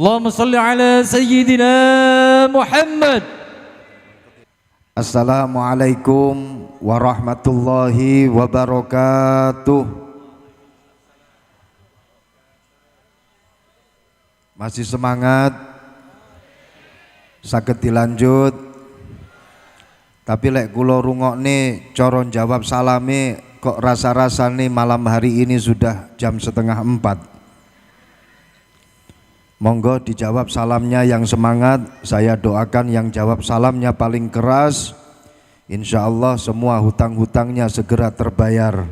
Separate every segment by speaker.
Speaker 1: Allahumma salli ala Sayyidina Muhammad.
Speaker 2: Assalamualaikum warahmatullahi wabarakatuh. Masih semangat? Saged dilanjut. Tapi lek kula rungokne cara jawab salame kok rasa-rasane malam hari ini sudah jam 3:30. Monggo dijawab salamnya yang semangat. Saya doakan yang jawab salamnya paling keras, insya Allah semua hutang-hutangnya segera terbayar.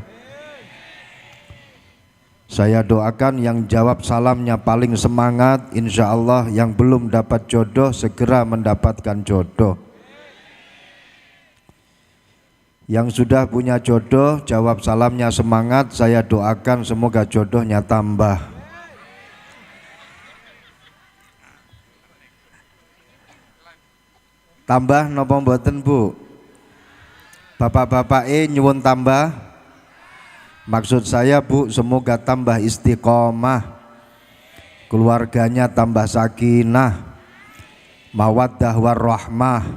Speaker 2: Saya doakan yang jawab salamnya paling semangat, insya Allah yang belum dapat jodoh segera mendapatkan jodoh. Yang sudah punya jodoh jawab salamnya semangat, saya doakan semoga jodohnya tambah. Tambah napa mboten Bu? Bapak-bapak nyuwun tambah. Maksud saya Bu, semoga tambah istiqomah, keluarganya tambah sakinah, mawaddah warahmah,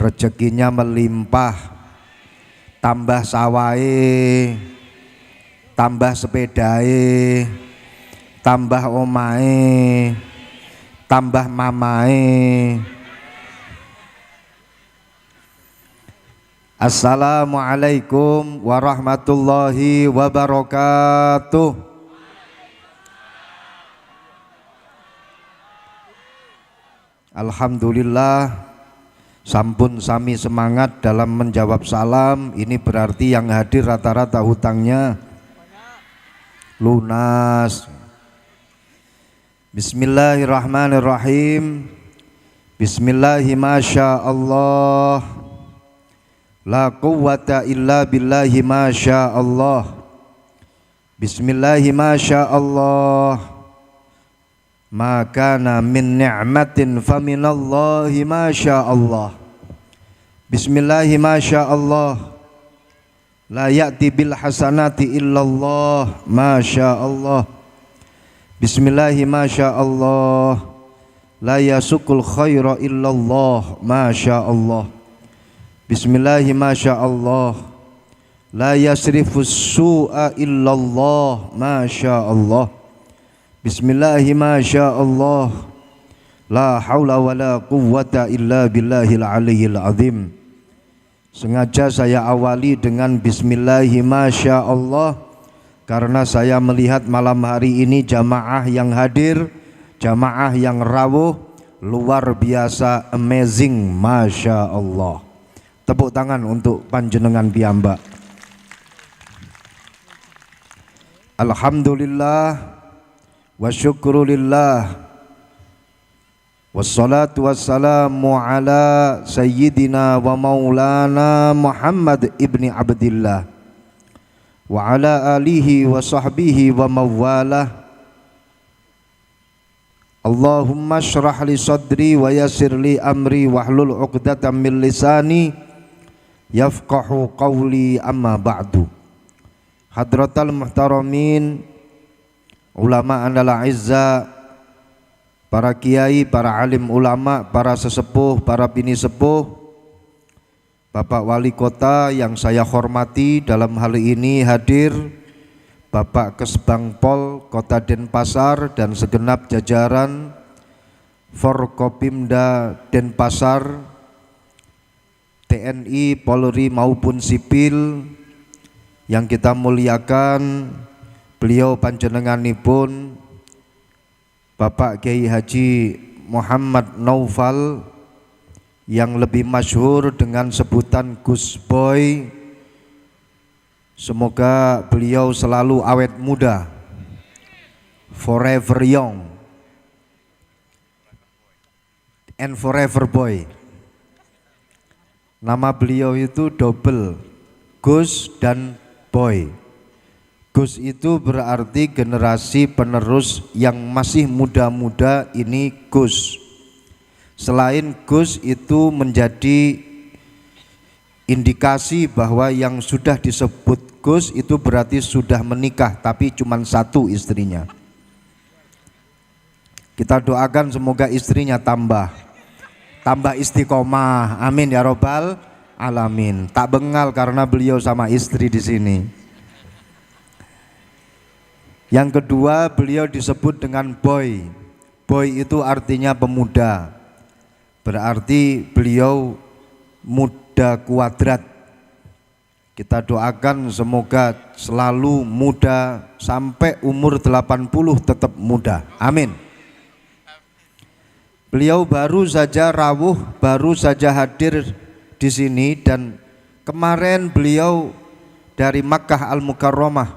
Speaker 2: rezekinya melimpah, tambah sawahe, tambah sepedae, tambah omahe, tambah mamae. Assalamualaikum warahmatullahi wabarakatuh. Alhamdulillah sampun sami semangat dalam menjawab salam. Ini berarti yang hadir rata-rata hutangnya lunas. Bismillahirrahmanirrahim. Bismillahirrahmanirrahim. La quwwata illa billahi masya Allah. Bismillahi masya Allah. Ma kana min ni'matin faminallahi masya Allah. Bismillahi masya Allah. La ya'ti bil hasanati illallah masya Allah. Bismillahi masya Allah. La yasukul khaira illallah masya Allah. Bismillahi masya Allah. La yasrifus su'a illallah masya Allah. Bismillahi masya Allah. La hawla wa la quwwata illa billahil aliyyil azim. Sengaja saya awali dengan bismillahi masya Allah karena saya melihat malam hari ini jamaah yang hadir, jamaah yang rawuh luar biasa, amazing, masya Allah. Tepuk tangan untuk panjenengan piyambak. Alhamdulillah wa syukrulillah wassalatu wassalamu ala sayyidina wa maulana Muhammad ibni Abdillah wa ala alihi wa sahbihi wa mawalah. Allahumma syrah li sadri wa yassir li amri wahlul 'uqdatam min lisani yafqahu qawli, amma ba'du. Hadratal muhtaramin, ulama andal izza, para kiai, para alim ulama, para sesepuh, para bini sepuh, Bapak Wali Kota yang saya hormati, dalam hal ini hadir Bapak Kesbangpol Kota Denpasar dan segenap jajaran Forkopimda Denpasar, TNI, Polri maupun sipil yang kita muliakan, beliau panjenenganipun Bapak Kiai Haji Muhammad Naufal yang lebih masyhur dengan sebutan Gus Boy. Semoga beliau selalu awet muda, forever young and forever boy. Nama beliau itu double, Gus dan Boy. Gus itu berarti generasi penerus yang masih muda-muda, ini Gus. Selain Gus itu menjadi indikasi bahwa yang sudah disebut Gus itu berarti sudah menikah tapi cuma satu istrinya. Kita doakan semoga istrinya tambah istiqomah. Amin ya robbal alamin. Tak bengal karena beliau sama istri di sini. Yang kedua, beliau disebut dengan boy. Boy itu artinya pemuda. Berarti beliau muda kuadrat. Kita doakan semoga selalu muda sampai umur 80 tetap muda. Amin. Beliau baru saja rawuh, baru saja hadir di sini, dan kemarin beliau dari Makkah Al-Mukarramah,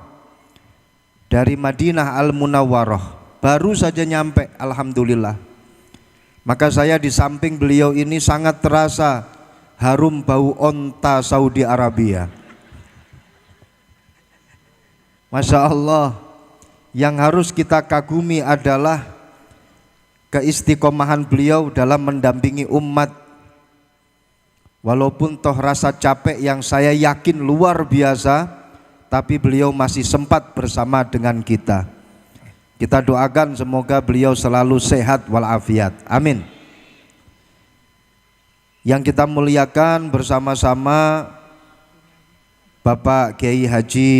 Speaker 2: dari Madinah Al-Munawwarah, baru saja nyampe, alhamdulillah. Maka saya di samping beliau ini sangat terasa harum bau onta Saudi Arabia. Masya Allah, yang harus kita kagumi adalah keistiqomahan beliau dalam mendampingi umat. Walaupun toh rasa capek yang saya yakin luar biasa, tapi beliau masih sempat bersama dengan kita. Kita doakan semoga beliau selalu sehat walafiat. Amin. Yang kita muliakan bersama-sama Bapak Kiai Haji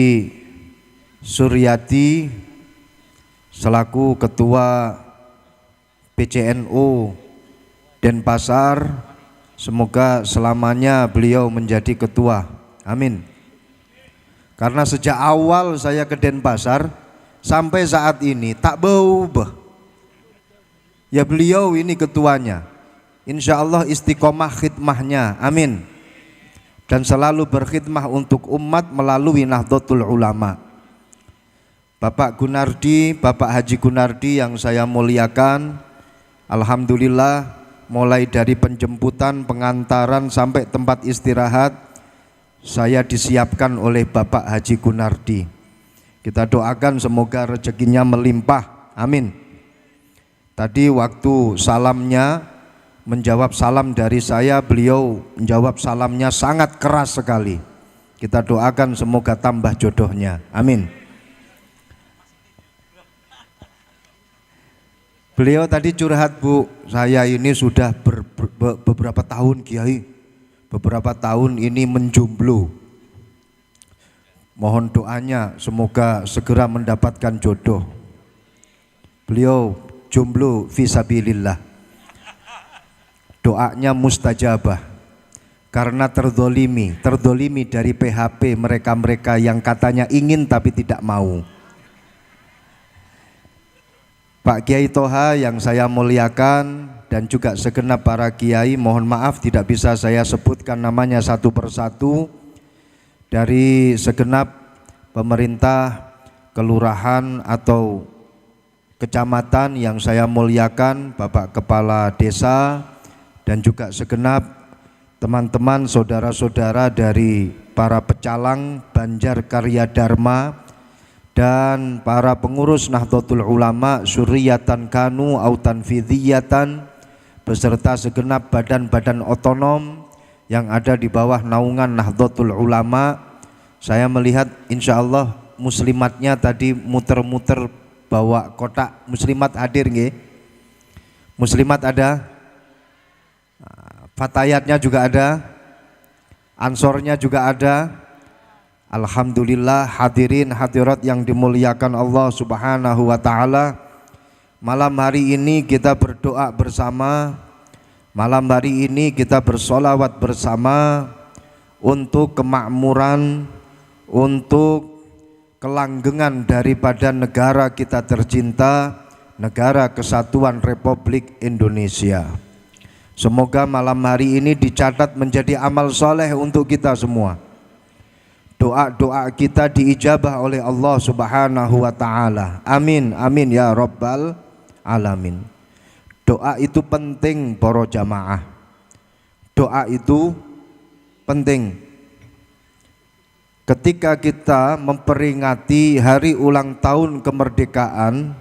Speaker 2: Suryati selaku Ketua PCNU Denpasar, semoga selamanya beliau menjadi ketua. Amin. Karena sejak awal saya ke Denpasar sampai saat ini tak berubah. Ya beliau ini ketuanya. Insya Allah istiqomah khidmahnya. Amin. Dan selalu berkhidmah untuk umat melalui Nahdlatul Ulama. Bapak Gunardi, Bapak Haji Gunardi yang saya muliakan, alhamdulillah mulai dari penjemputan, pengantaran sampai tempat istirahat saya disiapkan oleh Bapak Haji Gunardi. Kita doakan semoga rezekinya melimpah. Amin. Tadi waktu salamnya, menjawab salam dari saya, beliau menjawab salamnya sangat keras sekali. Kita doakan semoga tambah jodohnya. Amin. Beliau tadi curhat, Bu, saya ini sudah beberapa tahun Kiai, beberapa tahun ini menjomblo. Mohon doanya semoga segera mendapatkan jodoh. Beliau jomblo fisabilillah. Doanya mustajabah karena terdolimi dari PHP mereka-mereka yang katanya ingin tapi tidak mau. Pak Kiai Toha yang saya muliakan dan juga segenap para kiai, mohon maaf tidak bisa saya sebutkan namanya satu persatu. Dari segenap pemerintah, kelurahan atau kecamatan yang saya muliakan, Bapak Kepala Desa dan juga segenap teman-teman saudara-saudara dari para pecalang Banjar Karya Dharma dan para pengurus Nahdlatul Ulama Suriyatan Kanu Autan Fidhiyatan beserta segenap badan-badan otonom yang ada di bawah naungan Nahdlatul Ulama. Saya melihat insya Allah muslimatnya tadi muter-muter bawa kotak. Muslimat hadir nggih? Muslimat ada? Fatayatnya juga ada? Ansornya juga ada? Alhamdulillah, hadirin hadirat yang dimuliakan Allah Subhanahu wa taala. Malam hari ini kita berdoa bersama. Malam hari ini kita bersolawat bersama untuk kemakmuran, untuk kelanggengan daripada negara kita tercinta, Negara Kesatuan Republik Indonesia. Semoga malam hari ini dicatat menjadi amal soleh untuk kita semua. Doa-doa kita diijabah oleh Allah Subhanahu wa taala. Amin, amin ya rabbal alamin. Doa itu penting para jamaah. Doa itu penting. Ketika kita memperingati hari ulang tahun kemerdekaan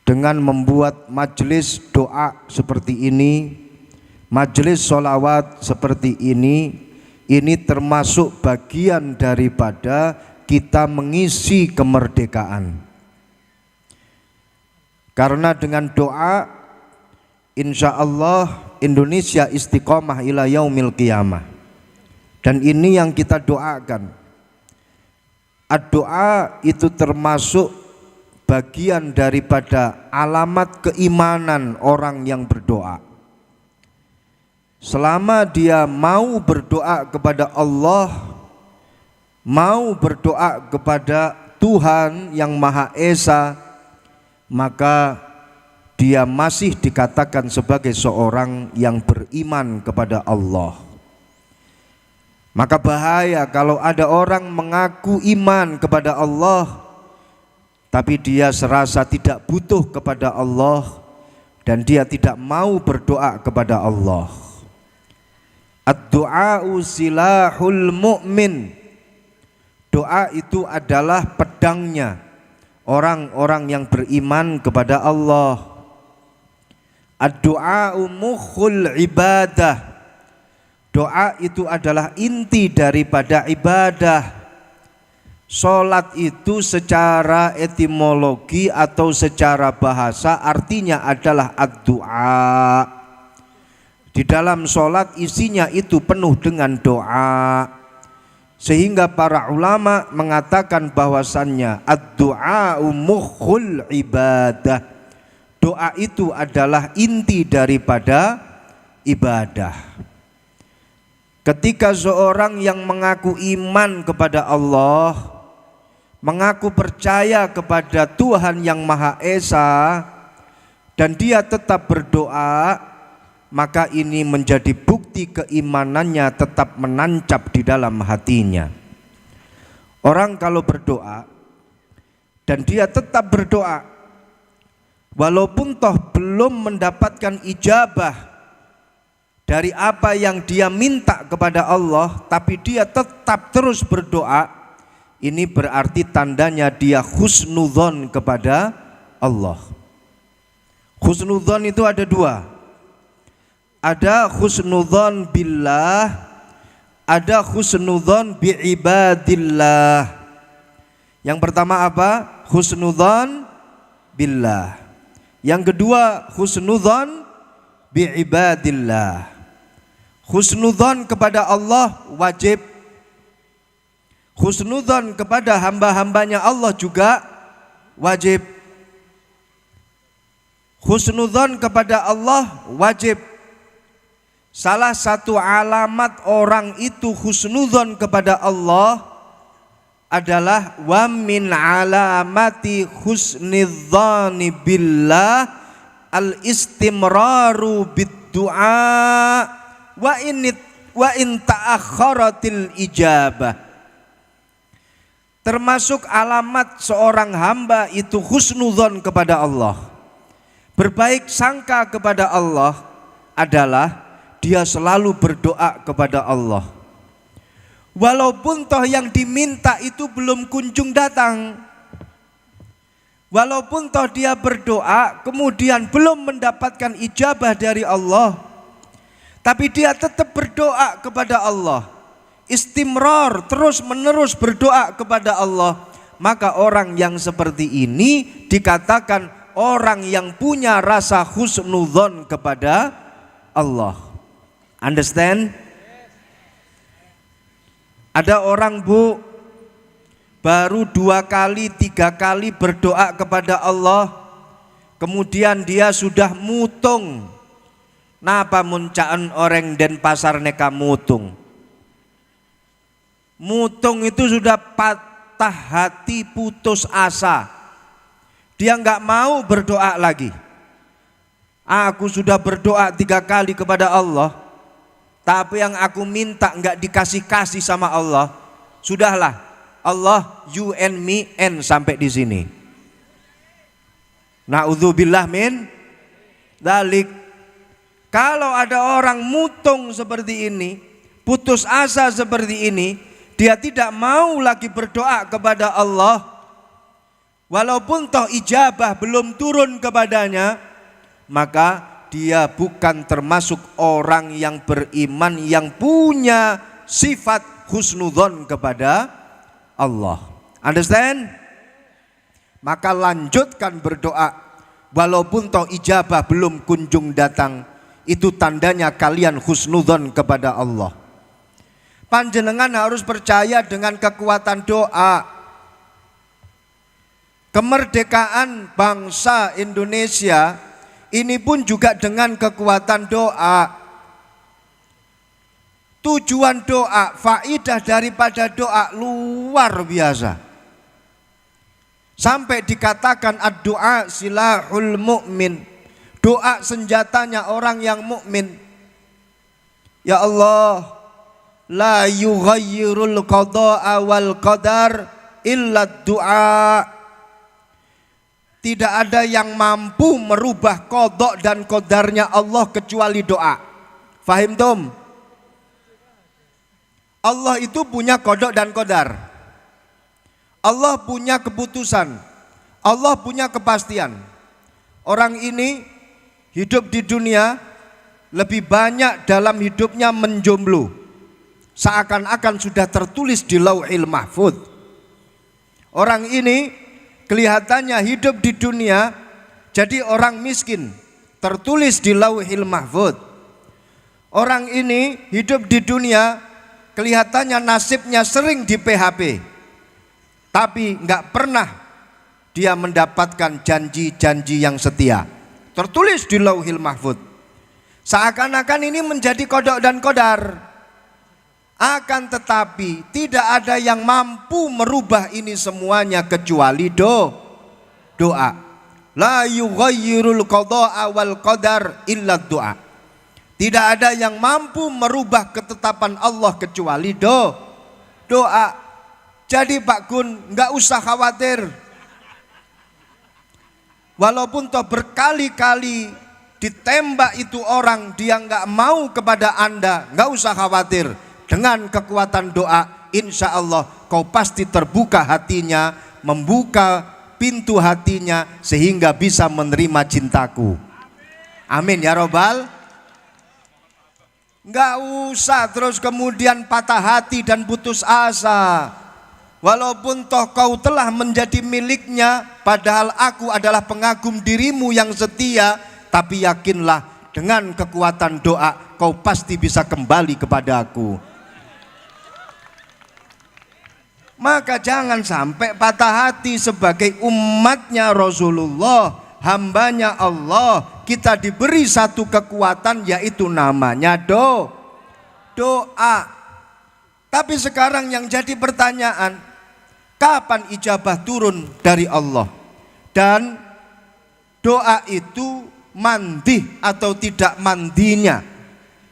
Speaker 2: dengan membuat majelis doa seperti ini, majelis sholawat seperti ini termasuk bagian daripada kita mengisi kemerdekaan. Karena dengan doa insya Allah Indonesia istiqomah ila yaumil qiyamah. Dan ini yang kita doakan. Doa itu termasuk bagian daripada alamat keimanan orang yang berdoa. Selama dia mau berdoa kepada Allah, mau berdoa kepada Tuhan yang Maha Esa, maka dia masih dikatakan sebagai seorang yang beriman kepada Allah. Maka bahaya kalau ada orang mengaku iman kepada Allah, tapi dia serasa tidak butuh kepada Allah dan dia tidak mau berdoa kepada Allah. Ad-du'a'u silahul mu'min. Doa itu adalah pedangnya orang-orang yang beriman kepada Allah. Ad-du'a'u mukhul ibadah. Doa itu adalah inti daripada ibadah. Salat itu secara etimologi atau secara bahasa artinya adalah ad-du'a. Di dalam salat isinya itu penuh dengan doa. Sehingga para ulama mengatakan bahwasannya ad-du'a'u mukhul ibadah. Doa itu adalah inti daripada ibadah. Ketika seorang yang mengaku iman kepada Allah, mengaku percaya kepada Tuhan yang Maha Esa, dan dia tetap berdoa, maka ini menjadi bukti keimanannya tetap menancap di dalam hatinya. Orang kalau berdoa dan dia tetap berdoa, walaupun toh belum mendapatkan ijabah dari apa yang dia minta kepada Allah, tapi dia tetap terus berdoa, ini berarti tandanya dia husnudzon kepada Allah. Husnudzon itu ada dua. Ada husnudzon billah, ada husnudzon biibadillah. Yang pertama apa? Husnudzon billah. Yang kedua husnudzon biibadillah. Husnudzon kepada Allah wajib. Husnudzon kepada hamba-hambanya Allah juga wajib. Husnudzon kepada Allah wajib. Salah satu alamat orang itu husnudzon kepada Allah adalah wa min alamati husnidzani billah al-istimraru bid-du'a wa in ta'akhkharatil ijabah. Termasuk alamat seorang hamba itu husnudzon kepada Allah, berbaik sangka kepada Allah adalah dia selalu berdoa kepada Allah. Walaupun toh yang diminta itu belum kunjung datang, walaupun toh dia berdoa kemudian belum mendapatkan ijabah dari Allah, tapi dia tetap berdoa kepada Allah, istimrar, terus menerus berdoa kepada Allah. Maka orang yang seperti ini dikatakan orang yang punya rasa husnudzon kepada Allah. Understand? Ada orang bu, baru 2 kali 3 kali berdoa kepada Allah, kemudian dia sudah mutung. Napa muncaan orang den pasar neka mutung? Mutung itu sudah patah hati, putus asa. Dia nggak mau berdoa lagi. Aku sudah berdoa 3 kali kepada Allah, tapi yang aku minta nggak dikasih-kasih sama Allah. Sudahlah, Allah you and me and sampai di sini. Na'udzubillah min dzalik. Kalau ada orang mutung seperti ini, putus asa seperti ini, dia tidak mau lagi berdoa kepada Allah, walaupun toh ijabah belum turun kepadanya, maka dia bukan termasuk orang yang beriman yang punya sifat husnudzon kepada Allah. Understand? Maka lanjutkan berdoa. walaupun toh ijabah belum kunjung datang, itu tandanya kalian husnudzon kepada Allah. Panjenengan harus percaya dengan kekuatan doa. Kemerdekaan bangsa Indonesia ini pun juga dengan kekuatan doa. Tujuan doa, faidah daripada doa luar biasa. Sampai dikatakan ad-du'a silahul mu'min. Doa senjatanya orang yang mukmin. Ya Allah, la yughayyirul qada'a wal qadar illa du'a. Tidak ada yang mampu merubah qada dan qadarnya Allah kecuali doa. Fahim tum? Allah itu punya qada dan qadar. Allah punya keputusan. Allah punya kepastian. Orang ini hidup di dunia lebih banyak dalam hidupnya menjomblo. Seakan-akan sudah tertulis di Lauhil Mahfuz. Orang ini kelihatannya hidup di dunia jadi orang miskin, tertulis di Lauhil Mahfuz. Orang ini hidup di dunia kelihatannya nasibnya sering di PHP, tapi nggak pernah dia mendapatkan janji-janji yang setia, tertulis di Lauhil Mahfuz. Seakan-akan ini menjadi qada dan qadar. Akan tetapi tidak ada yang mampu merubah ini semuanya kecuali doa. La yughayyirul qada'a wal qadar illa doa. Tidak ada yang mampu merubah ketetapan Allah kecuali doa. Jadi Pak Gun nggak usah khawatir. Walaupun toh berkali-kali ditembak itu orang, dia nggak mau kepada Anda, nggak usah khawatir. Dengan kekuatan doa, insya Allah kau pasti terbuka hatinya, membuka pintu hatinya sehingga bisa menerima cintaku. Amin ya robbal. Nggak usah terus kemudian patah hati dan putus asa. Walaupun toh kau telah menjadi miliknya, padahal aku adalah pengagum dirimu yang setia, tapi yakinlah dengan kekuatan doa kau pasti bisa kembali kepada aku. Maka jangan sampai patah hati sebagai umatnya Rasulullah, hambanya Allah. Kita diberi satu kekuatan yaitu namanya doa. Tapi sekarang yang jadi pertanyaan, kapan ijabah turun dari Allah? Dan doa itu mandih atau tidak mandinya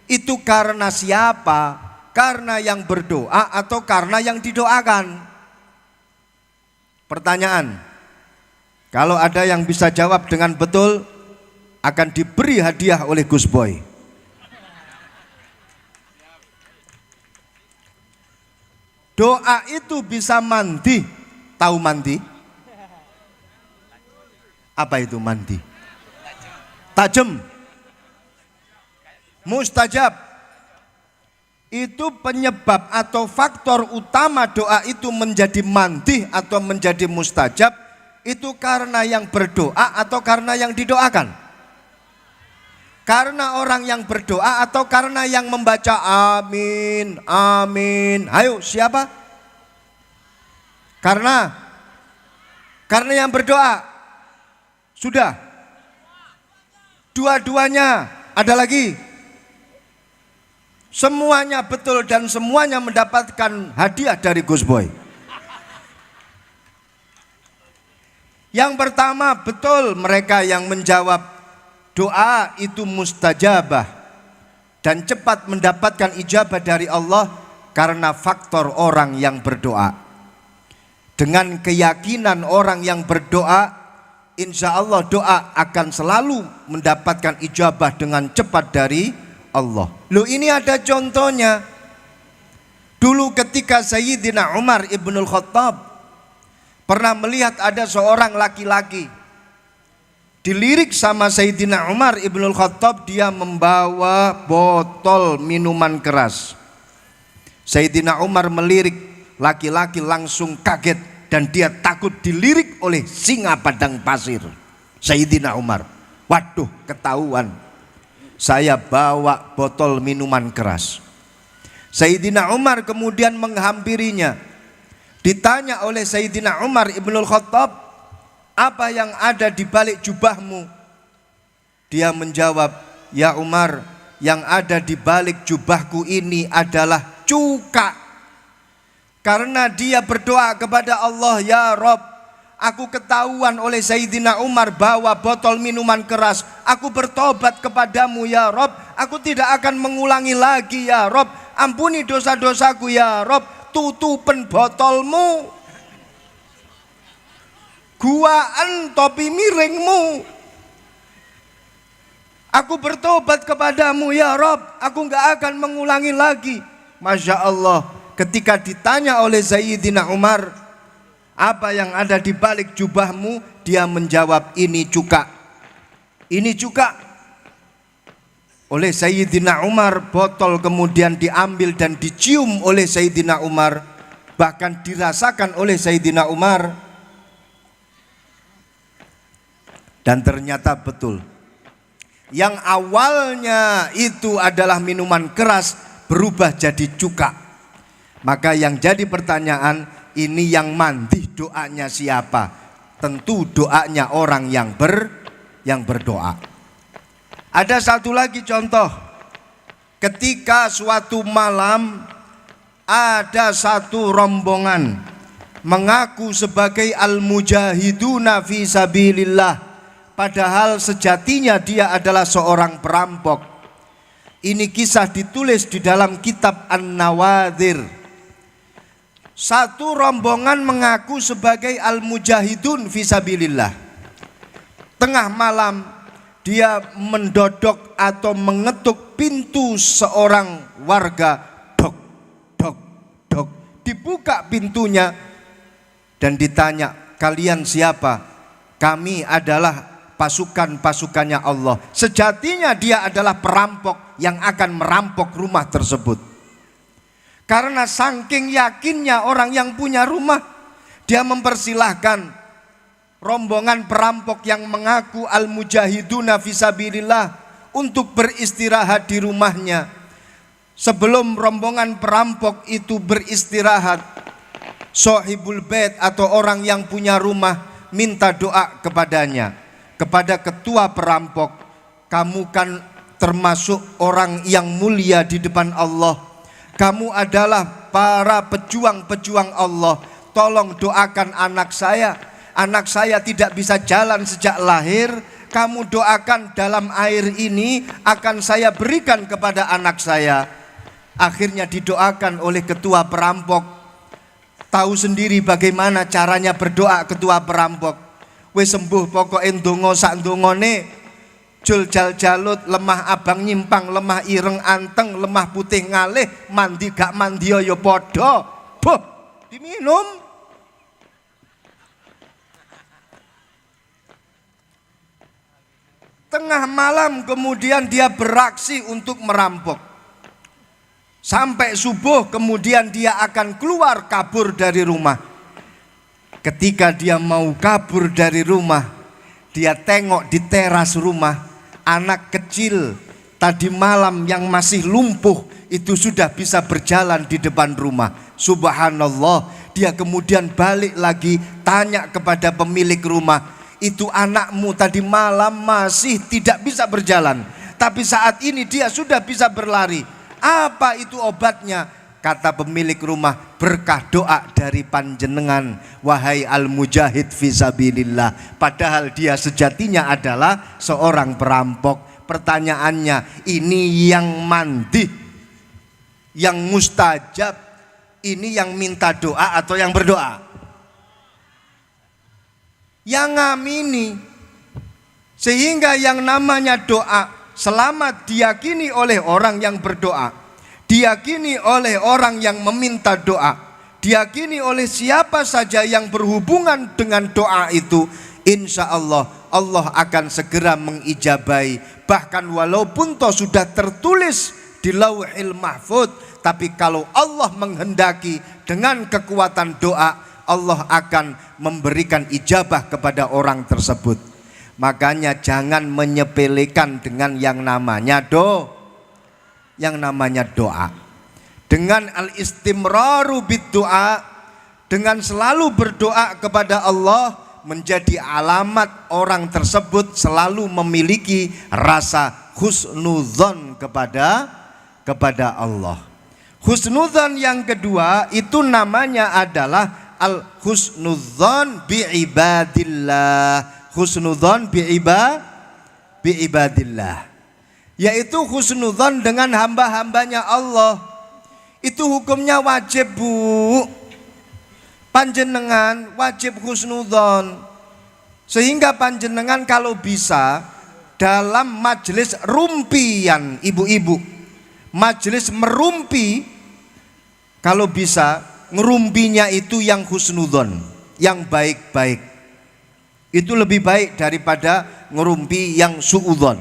Speaker 2: itu karena siapa? Karena yang berdoa atau karena yang didoakan? Pertanyaan. Kalau ada yang bisa jawab dengan betul, akan diberi hadiah oleh Gus Boy. Doa itu bisa mandi. Tahu mandi? Apa itu mandi? Tajam. Mustajab. Itu penyebab atau faktor utama doa itu menjadi mandih atau menjadi mustajab. Itu karena yang berdoa atau karena yang didoakan? Karena orang yang berdoa atau karena yang membaca amin, amin. Ayo siapa? Karena yang berdoa. Sudah. Dua-duanya. Ada lagi? Semuanya betul dan semuanya mendapatkan hadiah dari Gus Boy. Yang pertama, betul mereka yang menjawab doa itu mustajabah dan cepat mendapatkan ijabah dari Allah karena faktor orang yang berdoa. Dengan keyakinan orang yang berdoa, insya Allah doa akan selalu mendapatkan ijabah dengan cepat dari Allah. Loh, ini ada contohnya. Dulu ketika Sayyidina Umar ibnul Khattab pernah melihat ada seorang laki-laki dilirik sama Sayyidina Umar ibnul Khattab, dia membawa botol minuman keras. Sayyidina Umar melirik, laki-laki langsung kaget dan dia takut dilirik oleh singa padang pasir. Sayyidina Umar, waduh ketahuan, saya bawa botol minuman keras. Sayyidina Umar kemudian menghampirinya. Ditanya oleh Sayyidina Umar Ibnul Khattab, apa yang ada di balik jubahmu? Dia menjawab, ya Umar, yang ada di balik jubahku ini adalah cuka. Karena dia berdoa kepada Allah, ya Rob, aku ketahuan oleh Sayyidina Umar bawa botol minuman keras. Aku bertobat kepadamu ya Rob, aku tidak akan mengulangi lagi ya Rob. Ampuni dosa-dosaku ya Rob, tutupen botolmu, guaan topi miringmu. Aku bertobat kepadamu ya Rob, aku gak akan mengulangi lagi. Masya Allah, ketika ditanya oleh Sayyidina Umar, apa yang ada di balik jubahmu? Dia menjawab, ini cuka. Ini cuka. Oleh Sayyidina Umar, botol kemudian diambil dan dicium oleh Sayyidina Umar. Bahkan dirasakan oleh Sayyidina Umar. Dan ternyata betul, yang awalnya itu adalah minuman keras berubah jadi cuka. Maka yang jadi pertanyaan, ini yang mandi doanya siapa? Tentu doanya orang yang berdoa. Ada satu lagi contoh. Ketika suatu malam ada satu rombongan mengaku sebagai al-mujahiduna fi sabilillah, padahal sejatinya dia adalah seorang perampok. Ini kisah ditulis di dalam kitab An-Nawadhir. Satu rombongan mengaku sebagai al-mujahidun fisabilillah. Tengah malam dia mendodok atau mengetuk pintu seorang warga. Dok, dok, dok. Dibuka pintunya dan ditanya, kalian siapa? Kami adalah pasukan-pasukannya Allah. Sejatinya dia adalah perampok yang akan merampok rumah tersebut. Karena saking yakinnya orang yang punya rumah, dia mempersilahkan rombongan perampok yang mengaku al-mujahiduna fisabilillah untuk beristirahat di rumahnya. Sebelum rombongan perampok itu beristirahat, sahibul bait atau orang yang punya rumah minta doa kepadanya, kepada ketua perampok, kamu kan termasuk orang yang mulia di depan Allah. Kamu adalah para pejuang-pejuang Allah. Tolong doakan anak saya. Anak saya tidak bisa jalan sejak lahir. Kamu doakan dalam air ini akan saya berikan kepada anak saya. Akhirnya didoakan oleh ketua perampok. Tahu sendiri bagaimana caranya berdoa ketua perampok. Wis sembuh pokoke ndonga sak ndongane. Jul jal jalut, lemah abang nyimpang, lemah ireng anteng, lemah putih ngalih, mandi gak mandi ya podo. Boh, diminum. Tengah malam kemudian dia beraksi untuk merampok. Sampai subuh kemudian dia akan keluar kabur dari rumah. Ketika dia mau kabur dari rumah, dia tengok di teras rumah. Anak kecil tadi malam yang masih lumpuh itu sudah bisa berjalan di depan rumah. Subhanallah, dia kemudian balik lagi tanya kepada pemilik rumah, itu anakmu tadi malam masih tidak bisa berjalan, tapi saat ini dia sudah bisa berlari. Apa itu obatnya? Kata pemilik rumah, berkah doa dari panjenengan wahai al-mujahid fisabilillah. Padahal dia sejatinya adalah seorang perampok. Pertanyaannya, ini yang mandi, yang mustajab, ini yang minta doa atau yang berdoa? Yang ngamini. Sehingga yang namanya doa selamat diyakini oleh orang yang berdoa, diyakini oleh orang yang meminta doa, diyakini oleh siapa saja yang berhubungan dengan doa itu. Insya Allah, Allah akan segera mengijabai. Bahkan walaupun toh sudah tertulis di Lauhil Mahfud, tapi kalau Allah menghendaki dengan kekuatan doa, Allah akan memberikan ijabah kepada orang tersebut. Makanya jangan menyepelekan dengan yang namanya doa. Dengan al-istimraru bid-doa, dengan selalu berdoa kepada Allah, menjadi alamat orang tersebut selalu memiliki rasa husnudzon kepada Allah. Husnudzon yang kedua itu namanya adalah al-husnudzon bi'ibadillah. Husnudzon bi'ibadillah, yaitu husnudzon dengan hamba-hambanya Allah. Itu hukumnya wajib, Bu. Panjenengan wajib husnudzon. Sehingga panjenengan kalau bisa dalam majelis rumpian ibu-ibu, majelis merumpi, kalau bisa ngerumpinya itu yang husnudzon, yang baik-baik. Itu lebih baik daripada ngerumpi yang suudzon.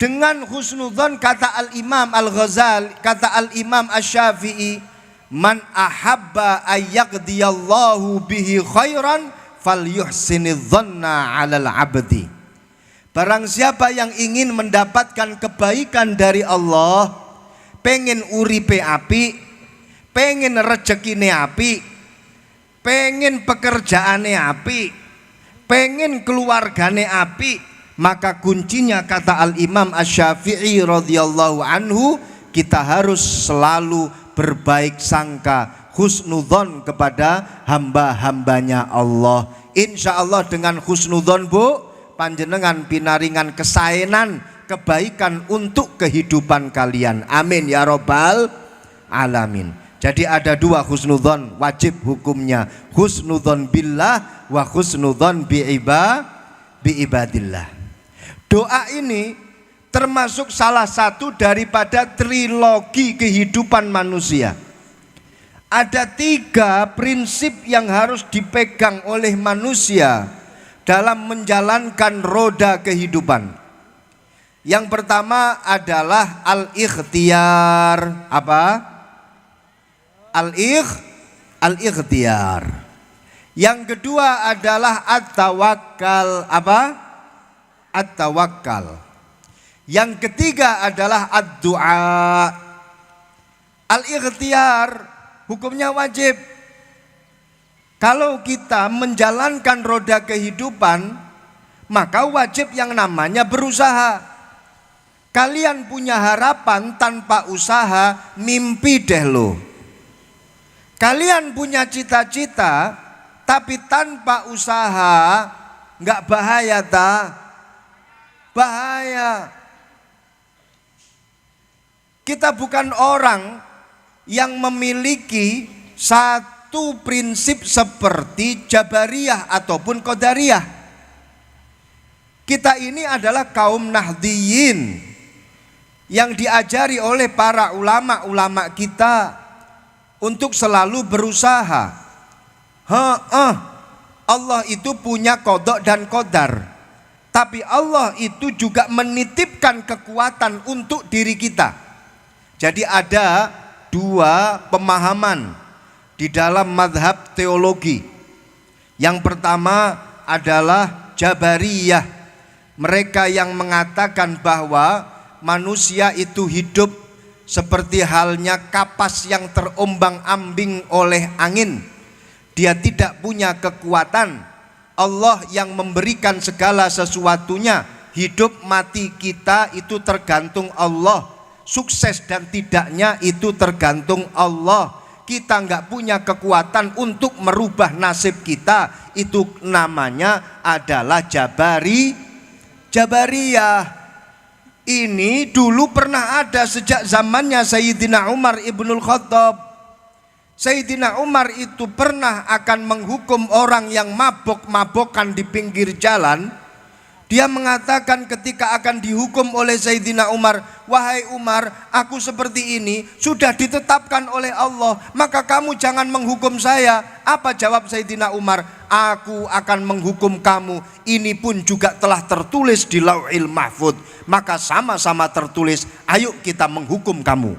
Speaker 2: Dengan husnudzon, kata Al-Imam Al-Ghazali, kata Al-Imam Asy-Syafi'i, man ahabba ayyaqdiyallahu bihi khairan falyuhsinidzanna 'alal 'abdi. Barang siapa yang ingin mendapatkan kebaikan dari Allah, pengen uripe api, pengen rezekine api, pengen pekerjaane api, pengen keluargane api, maka kuncinya kata Al-Imam Asy-Syafi'i radhiyallahu anhu, kita harus selalu berbaik sangka, husnudzon kepada hamba-hambanya Allah. Insya Allah dengan husnudzon, Bu, panjenengan pinaringan kesaenan, kebaikan untuk kehidupan kalian. Amin ya robbal alamin. Jadi ada dua husnudzon wajib hukumnya, husnudzon billah wa husnudzon biibadillah. Doa ini termasuk salah satu daripada trilogi kehidupan manusia. Ada 3 prinsip yang harus dipegang oleh manusia dalam menjalankan roda kehidupan. Yang pertama adalah al-ikhtiyar. Apa? Al-ikhtiyar. Yang kedua adalah at-tawakkal. Apa? At-tawakkal. Yang ketiga adalah ad-du'a. Al-ikhtiyar hukumnya wajib. Kalau kita menjalankan roda kehidupan, maka wajib yang namanya berusaha. Kalian punya harapan tanpa usaha, mimpi deh lo. Kalian punya cita-cita tapi tanpa usaha, nggak bahaya ta? Bahaya. Kita bukan orang yang memiliki satu prinsip seperti Jabariyah ataupun Qadariyah. Kita ini adalah kaum Nahdliyin yang diajari oleh para ulama-ulama kita untuk selalu berusaha. Allah itu punya qada dan qadar, tapi Allah itu juga menitipkan kekuatan untuk diri kita. Jadi ada 2 pemahaman di dalam mazhab teologi. Yang pertama adalah Jabariyah. Mereka yang mengatakan bahwa manusia itu hidup seperti halnya kapas yang terombang-ambing oleh angin. Dia tidak punya kekuatan. Allah yang memberikan segala sesuatunya. Hidup mati kita itu tergantung Allah. Sukses dan tidaknya itu tergantung Allah. Kita nggak punya kekuatan untuk merubah nasib kita. Itu namanya adalah Jabariyah. Ini dulu pernah ada sejak zamannya Sayyidina Umar Ibnul Khattab. Sayyidina Umar itu pernah akan menghukum orang yang mabok-mabokan di pinggir jalan. Dia mengatakan ketika akan dihukum oleh Sayyidina Umar, wahai Umar, aku seperti ini sudah ditetapkan oleh Allah, maka kamu jangan menghukum saya. Apa jawab Sayyidina Umar? Aku akan menghukum kamu, ini pun juga telah tertulis di Lauhil Mahfud, maka sama-sama tertulis, ayo kita menghukum kamu.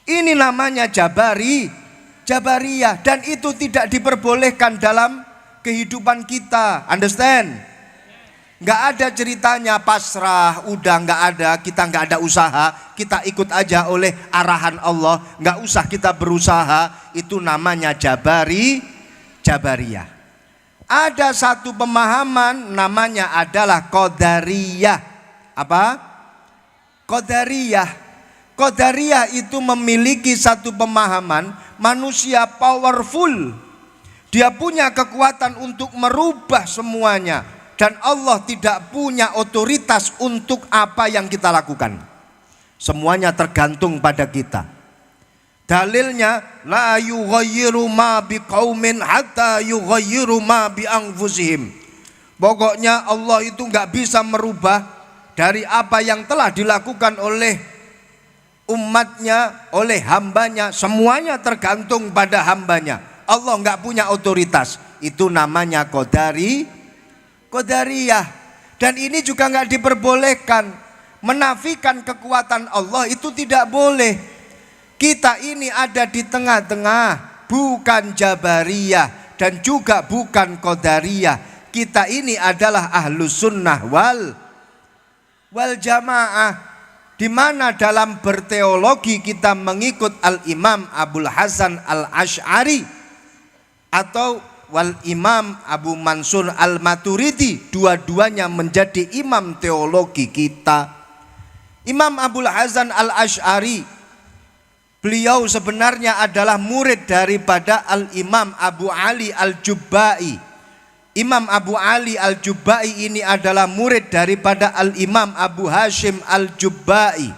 Speaker 2: Ini namanya Jabariyah, dan itu tidak diperbolehkan dalam kehidupan kita. Understand? Nggak ada ceritanya pasrah, udah nggak ada, kita nggak ada usaha, kita ikut aja oleh arahan Allah, nggak usah kita berusaha. Itu namanya Jabariyah. Ada satu pemahaman namanya adalah Qadariyah. Apa? Qadariyah. Qadariyah itu memiliki satu pemahaman manusia powerful. Dia punya kekuatan untuk merubah semuanya. Dan Allah tidak punya otoritas untuk apa yang kita lakukan. Semuanya tergantung pada kita. Dalilnya la yughayyiru ma biqaumin hatta yughayyiru ma bi anfusihim. Pokoknya Allah itu enggak bisa merubah dari apa yang telah dilakukan oleh umatnya, oleh hambanya. Semuanya tergantung pada hambanya. Allah enggak punya otoritas. Itu namanya Qadariyah. Dan ini juga enggak diperbolehkan. Menafikan kekuatan Allah itu tidak boleh. Kita ini ada di tengah-tengah, bukan Jabariyah dan juga bukan Qadariyah. Kita ini adalah Ahlus Sunnah wal Jamaah, di mana dalam berteologi kita mengikut Al-Imam Abul Hasan Al-Asy'ari atau wal Imam Abu Mansur Al-Maturidi. Dua-duanya menjadi imam teologi kita. Imam Abul Hasan Al-Asy'ari, beliau sebenarnya adalah murid daripada Al-Imam Abu Ali Al-Jubba'i. Imam Abu Ali Al-Jubba'i ini adalah murid daripada Al-Imam Abu Hashim Al-Jubba'i.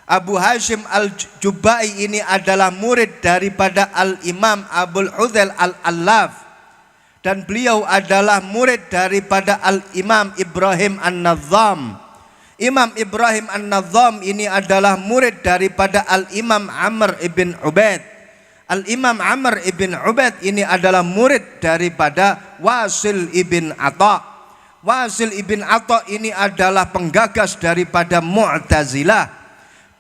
Speaker 2: Abu Hashim Al-Jubba'i ini adalah murid daripada Al-Imam Abul Hudzail Al-Allaf. Dan beliau adalah murid daripada Al-Imam Ibrahim An-Nazzam. Imam Ibrahim An-Nazzam ini adalah murid daripada Al-Imam Amr ibn Ubaid. Al-Imam Amr ibn Ubaid ini adalah murid daripada Wasil ibn Atha. Wasil ibn Atha ini adalah penggagas daripada Mu'tazilah.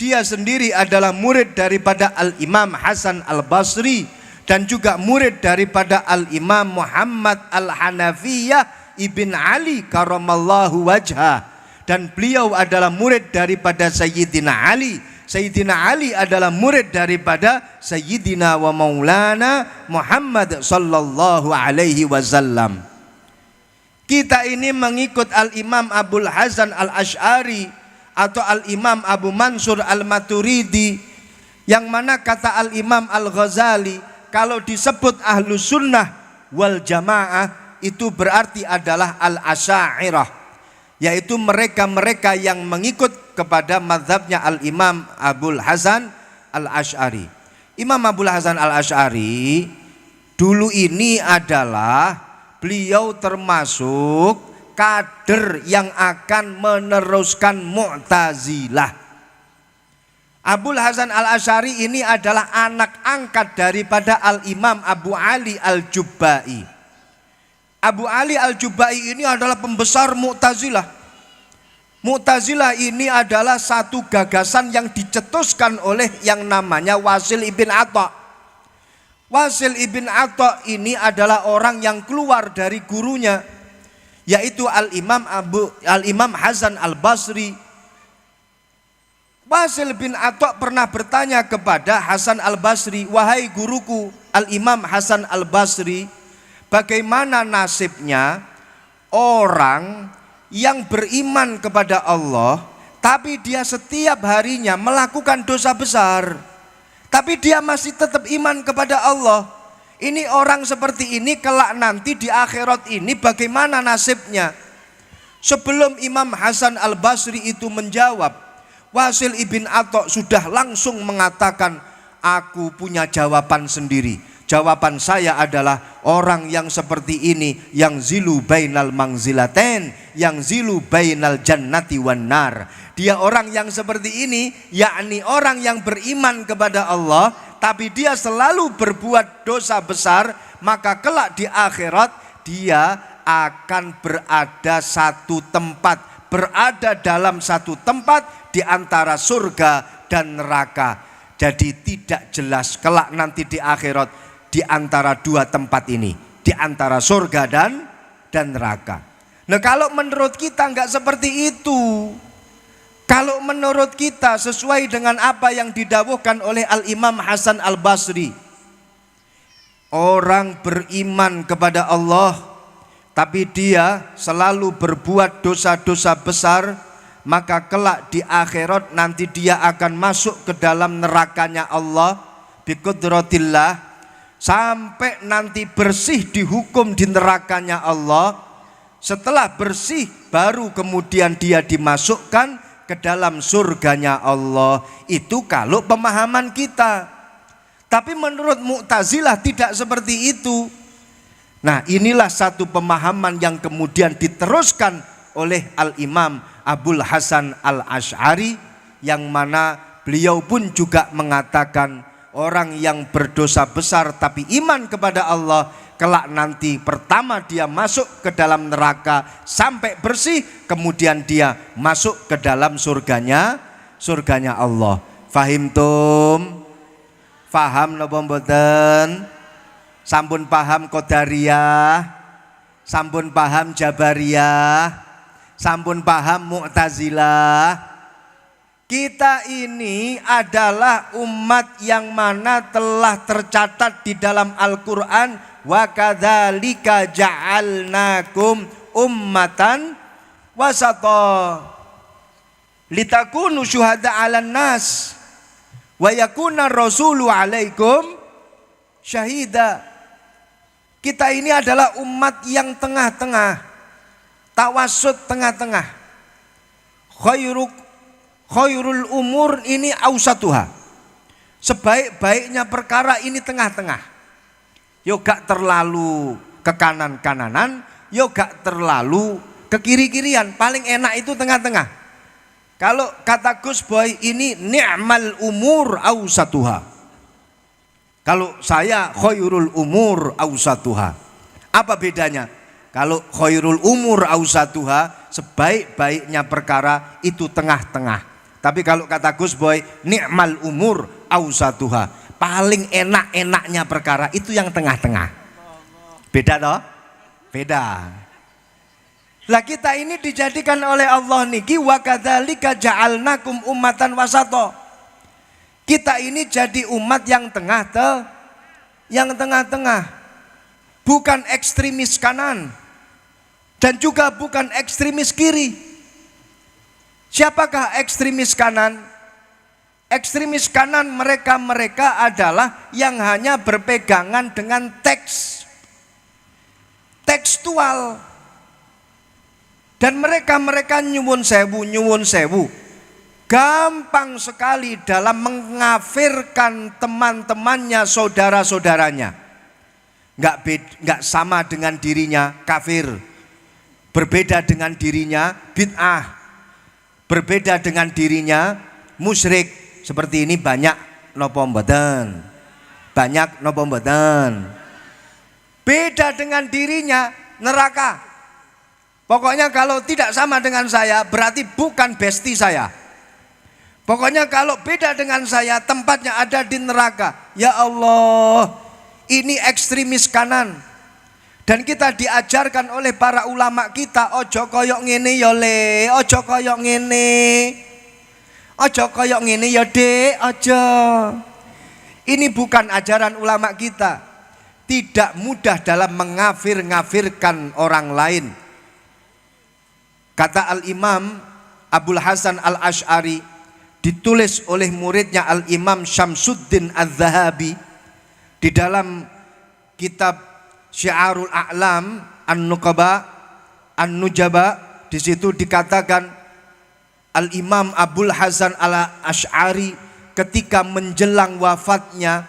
Speaker 2: Dia sendiri adalah murid daripada Al-Imam Hasan Al-Basri dan juga murid daripada Al-Imam Muhammad Al-Hanafiyah ibn Ali karamallahu wajhah. Dan beliau adalah murid daripada Sayyidina Ali. Sayyidina Ali adalah murid daripada Sayyidina wa Maulana Muhammad sallallahu alaihi wasallam. Kita ini mengikut Al-Imam Abul Hasan Al-Asy'ari atau Al-Imam Abu Mansur Al-Maturidi, yang mana kata Al-Imam Al-Ghazali, kalau disebut Ahlus Sunnah wal Jamaah itu berarti adalah Al-Asy'ariyah, yaitu mereka-mereka yang mengikut kepada mazhabnya Al-Imam Abul Hasan Al-Asy'ari. Imam Abul Hasan Al-Asy'ari dulu ini adalah beliau termasuk kader yang akan meneruskan Mu'tazilah. Abul Hasan Al-Asy'ari ini adalah anak angkat daripada Al-Imam Abu Ali Al-Jubba'i. Abu Ali Al-Jubba'i ini adalah pembesar Mu'tazilah. Mu'tazilah ini adalah satu gagasan yang dicetuskan oleh yang namanya Wasil ibn Atha. Wasil ibn Atha ini adalah orang yang keluar dari gurunya, yaitu Al-Imam Hasan Al-Basri. Wasil bin Atha pernah bertanya kepada Hasan Al-Basri, "Wahai guruku Al-Imam Hasan Al-Basri, bagaimana nasibnya orang yang beriman kepada Allah tapi dia setiap harinya melakukan dosa besar, tapi dia masih tetap iman kepada Allah? Ini orang seperti ini kelak nanti di akhirat ini bagaimana nasibnya?" Sebelum Imam Hasan Al-Basri itu menjawab, Wasil ibn Atha sudah langsung mengatakan, "Aku punya jawaban sendiri. Jawaban saya adalah orang yang seperti ini, yang zilu bainal mangzilatain, yang zilu bainal jannati wan nar." Dia orang yang seperti ini, yakni orang yang beriman kepada Allah tapi dia selalu berbuat dosa besar, maka kelak di akhirat dia akan berada dalam satu tempat di antara surga dan neraka. Jadi tidak jelas kelak nanti di akhirat di antara dua tempat ini, di antara surga dan neraka. Nah, kalau menurut kita enggak seperti itu. Kalau menurut kita sesuai dengan apa yang didawuhkan oleh Al-Imam Hasan Al-Basri, orang beriman kepada Allah tapi dia selalu berbuat dosa-dosa besar, maka kelak di akhirat nanti dia akan masuk ke dalam nerakanya Allah biqudratillah, sampai nanti bersih dihukum di nerakanya Allah. Setelah bersih baru kemudian dia dimasukkan ke dalam surganya Allah. Itu kalau pemahaman kita. Tapi menurut Mu'tazilah tidak seperti itu. Nah, inilah satu pemahaman yang kemudian diteruskan oleh Al-Imam Abul Hasan Al-Asy'ari, yang mana beliau pun juga mengatakan orang yang berdosa besar tapi iman kepada Allah, kelak nanti pertama dia masuk ke dalam neraka sampai bersih, kemudian dia masuk ke dalam surganya Allah. Fahim tum? Faham napa mboten? Sampun paham Qadariyah? Sampun paham Jabariyah? Sampun paham Mu'tazilah? Kita ini adalah umat yang mana telah tercatat di dalam Al-Quran, wa kadzalika ja'alnakum ummatan wasata litakunu syuhada 'alan nas wa yakuna rasulu 'alaikum syahida. Kita ini adalah umat yang tengah-tengah, tawassut tengah-tengah. Khairul umur ini ausatuha, sebaik-baiknya perkara ini tengah-tengah. Yo gak terlalu ke kanan-kananan, yo gak terlalu ke kiri-kirian. Paling enak itu tengah-tengah. Kalau kata Gus Boy ini ni'mal umur ausatuha. Kalau saya khairul umur ausatuha. Apa bedanya? Kalau khairul umur ausatuha, sebaik-baiknya perkara itu tengah-tengah. Tapi kalau kata Gus Boy ni'mal umur ausatuha, paling enak-enaknya perkara itu yang tengah-tengah. Beda toh? Beda. Lah kita ini dijadikan oleh Allah niki wa kadzalika ja'alnakum ummatan wasata. Kita ini jadi umat yang tengah-tengah. Bukan ekstremis kanan dan juga bukan ekstremis kiri. Siapakah ekstremis kanan? Ekstremis kanan mereka adalah yang hanya berpegangan dengan teks, tekstual. Dan mereka nyuwun sewu, gampang sekali dalam mengafirkan teman-temannya, saudara-saudaranya. Enggak sama dengan dirinya kafir, berbeda dengan dirinya bid'ah, berbeda dengan dirinya musyrik. Seperti ini banyak napa mboten? Banyak napa mboten? Beda dengan dirinya neraka. Pokoknya kalau tidak sama dengan saya berarti bukan bestie saya. Pokoknya kalau beda dengan saya tempatnya ada di neraka. Ya Allah, ini ekstremis kanan. Dan kita diajarkan oleh para ulama kita, ojo koyok ngene ya le, ojo koyok ngene. Ojo koyok ngene ya dek, ojo. Ini bukan ajaran ulama kita. Tidak mudah dalam mengafir-ngafirkan orang lain. Kata Al-Imam Abul Hasan Al-Asy'ari, ditulis oleh muridnya Al-Imam Syamsuddin Az-Zahabi di dalam kitab Syiarul A'lam An-Nuqaba An-Nujaba. Di situ dikatakan Al-Imam Abul Hasan Al-Asy'ari ketika menjelang wafatnya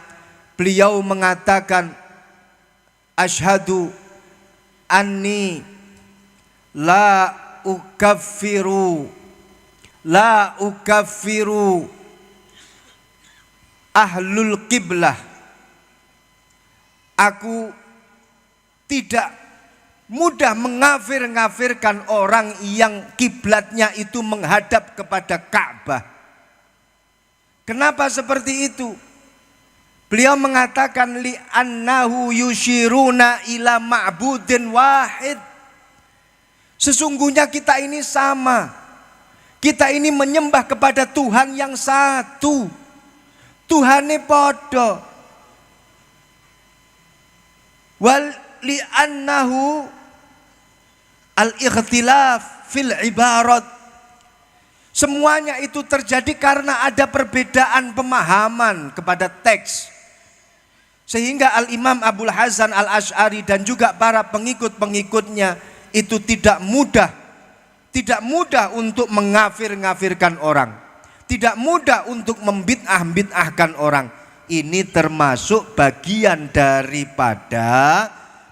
Speaker 2: beliau mengatakan, asyhadu anni la ukaffiru ahlul qiblah. Aku tidak mudah mengafir-ngafirkan orang yang kiblatnya itu menghadap kepada Ka'bah. Kenapa seperti itu? Beliau mengatakan li annahu yushiruna ila ma'budin wahid. Sesungguhnya kita ini sama. Kita ini menyembah kepada Tuhan yang satu. Tuhane podo. Wal li annahu al-ikhtilaf fil ibarat. Semuanya itu terjadi karena ada perbedaan pemahaman kepada teks. Sehingga Al-Imam Abul Hasan Al-Asy'ari dan juga para pengikut-pengikutnya itu tidak mudah untuk mengafir-ngafirkan orang. Tidak mudah untuk membid'ah-bid'ahkan orang. Ini termasuk bagian daripada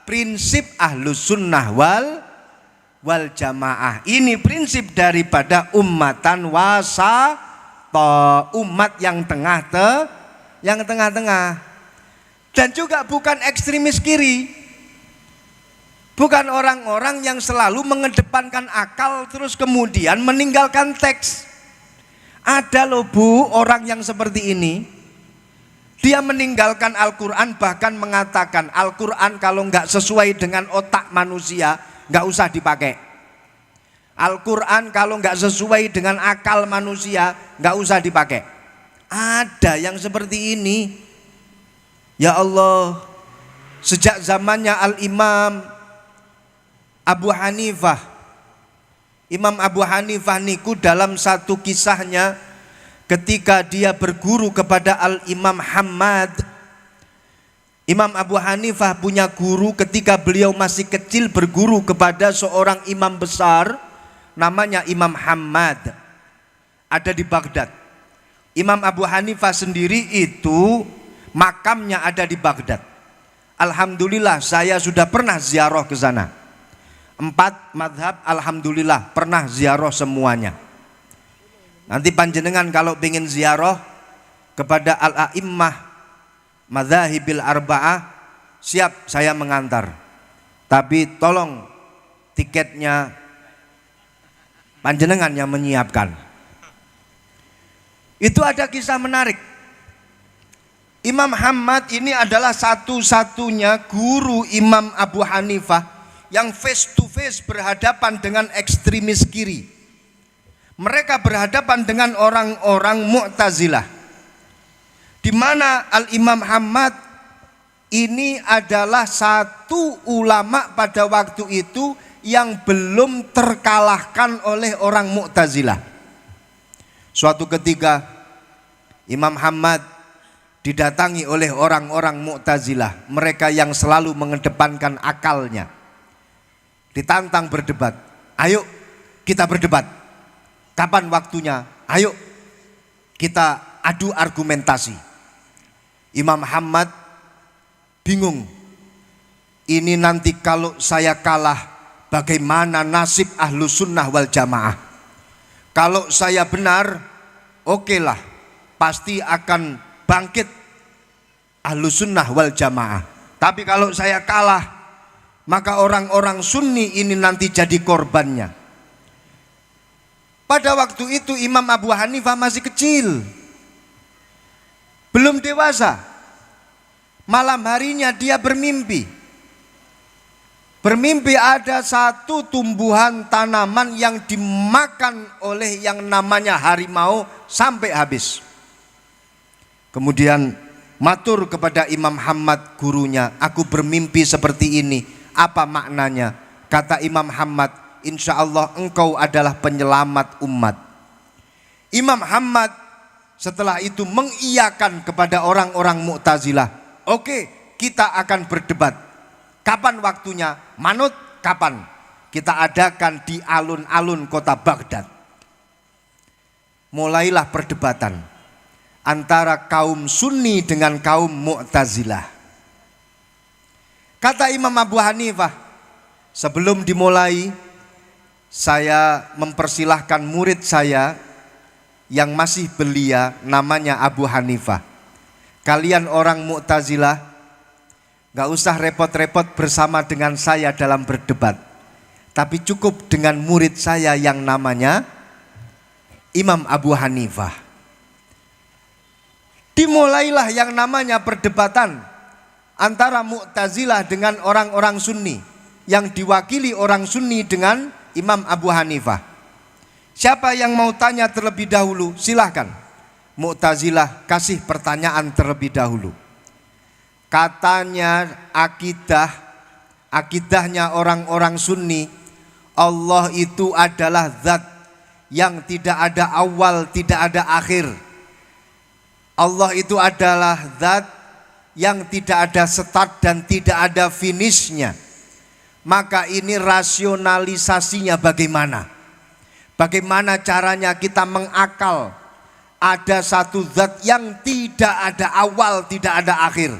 Speaker 2: prinsip Ahlus Sunnah wal Jamaah. Ini prinsip daripada ummatan wasata, umat yang tengah-tengah. Dan juga bukan ekstremis kiri. Bukan orang-orang yang selalu mengedepankan akal terus kemudian meninggalkan teks. Ada loh Bu orang yang seperti ini. Dia meninggalkan Al-Quran, bahkan mengatakan Al-Quran kalau nggak sesuai dengan otak manusia nggak usah dipakai. Al-Quran kalau nggak sesuai dengan akal manusia nggak usah dipakai. Ada yang seperti ini. Ya Allah, sejak zamannya Al-Imam Abu Hanifah. Imam Abu Hanifah niku dalam satu kisahnya ketika dia berguru kepada Al-Imam Hammad. Imam Abu Hanifah punya guru ketika beliau masih kecil, berguru kepada seorang imam besar namanya Imam Hammad. Ada di Baghdad. Imam Abu Hanifah sendiri itu makamnya ada di Baghdad. Alhamdulillah saya sudah pernah ziarah ke sana. 4 madhab alhamdulillah pernah ziarah semuanya. Nanti panjenengan kalau pengen ziarah kepada al-a'immah madzahibil arba'ah, siap saya mengantar. Tapi tolong tiketnya panjenengan yang menyiapkan. Itu ada kisah menarik. Imam Hammad ini adalah satu-satunya guru Imam Abu Hanifah yang face to face berhadapan dengan ekstremis kiri. Mereka berhadapan dengan orang-orang Mu'tazilah. Di mana Al-Imam Hammad ini adalah satu ulama pada waktu itu yang belum terkalahkan oleh orang Mu'tazilah. Suatu ketika Imam Hammad didatangi oleh orang-orang Mu'tazilah, mereka yang selalu mengedepankan akalnya. Ditantang berdebat. Ayo kita berdebat. Kapan waktunya? Ayo kita adu argumentasi. Imam Hammad bingung. Ini nanti kalau saya kalah, bagaimana nasib Ahlus Sunnah wal Jamaah? Kalau saya benar, okelah, pasti akan bangkit Ahlus Sunnah wal Jamaah. Tapi kalau saya kalah, maka orang-orang Sunni ini nanti jadi korbannya. Pada waktu itu Imam Abu Hanifah masih kecil, belum dewasa. Malam harinya dia bermimpi. Bermimpi ada satu tumbuhan tanaman yang dimakan oleh yang namanya harimau sampai habis. Kemudian matur kepada Imam Hammad gurunya, aku bermimpi seperti ini, apa maknanya? Kata Imam Hammad, insya Allah engkau adalah penyelamat umat. Imam Hammad setelah itu mengiyakan kepada orang-orang Mu'tazilah, oke, kita akan berdebat. Kapan waktunya? Manut kapan? Kita adakan di alun-alun kota Baghdad. Mulailah perdebatan antara kaum Sunni dengan kaum Mu'tazilah. Kata Imam Abu Hanifah, sebelum dimulai saya mempersilahkan murid saya yang masih belia, namanya Abu Hanifah. Kalian orang Mu'tazilah gak usah repot-repot bersama dengan saya dalam berdebat, tapi cukup dengan murid saya yang namanya Imam Abu Hanifah. Dimulailah yang namanya perdebatan antara Mu'tazilah dengan orang-orang Sunni, yang diwakili orang Sunni dengan Imam Abu Hanifah. Siapa yang mau tanya terlebih dahulu? Silahkan. Mu'tazilah kasih pertanyaan terlebih dahulu. Katanya akidahnya orang-orang Sunni, Allah itu adalah zat yang tidak ada awal, tidak ada akhir. Allah itu adalah zat yang tidak ada start dan tidak ada finishnya. Maka ini rasionalisasinya bagaimana? Bagaimana caranya kita mengakal ada satu zat yang tidak ada awal, tidak ada akhir?